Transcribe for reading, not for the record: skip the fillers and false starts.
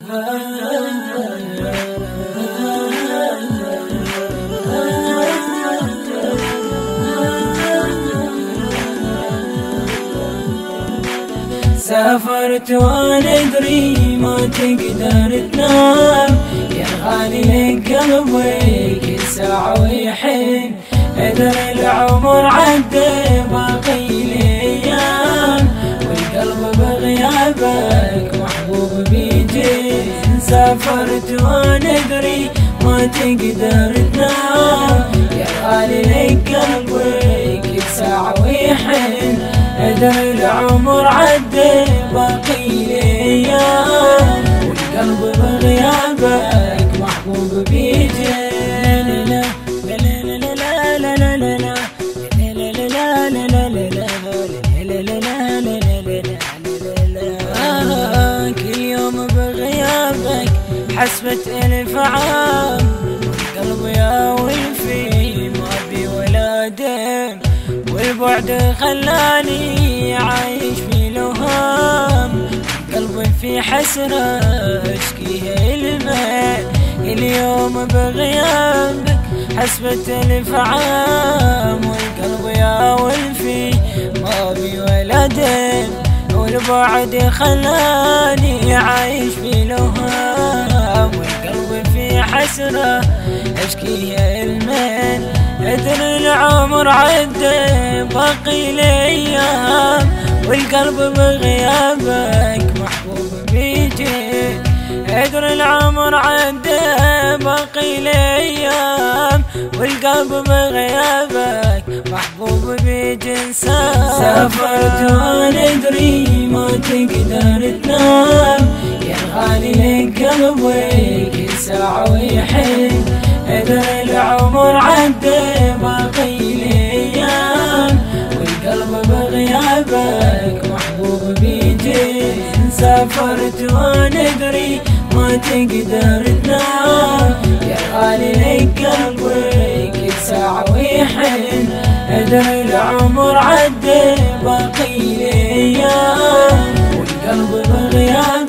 سافرت وانا ادري ما تقدر تنام، يا غالي لك قلبي كل ساعة ويحن، ادري العمر عدى باقي الايام، والقلب بغيابك محبوب بيجن. سافرت وانا ادري ما تقدر تنام، يا غالي لك قلبي كل ساعة ويحن، ادري العمر عدى باقي الايام، والقلب بغيابك محبوب بيجن. كل يوم بغيابك حسبت الف عام، والقلب يا ولفي ما بي ولا دم، والبعد خلاني عايش في لهام، قلبي في حسرة اشكيها الماء. اليوم بغيابك حسبت الف عام، والقلب يا ولفي ما بي ولا دم، والبعد خلاني عايش في لهام، والقلب في حسرة اشكيها الماء. ادري العمر عدى باقي الايام، والقلب بغيابك محبوب بيجن. ادري العمر عدى باقي الايام، والقلب بغيابك محبوب بيجن. سافرت وانا ادري ما تقدر تنام، يا غالي لك قلبي كل ساعة ويحن، ادري العمر عدى باقي الايام، والقلب بغيابك محبوب بيجن. سافرت وانا ادري ما تقدر تنام، يا غالي لك قلبي كل ساعة ويحن، ادري العمر عدى باقي الايام، والقلب بغيابك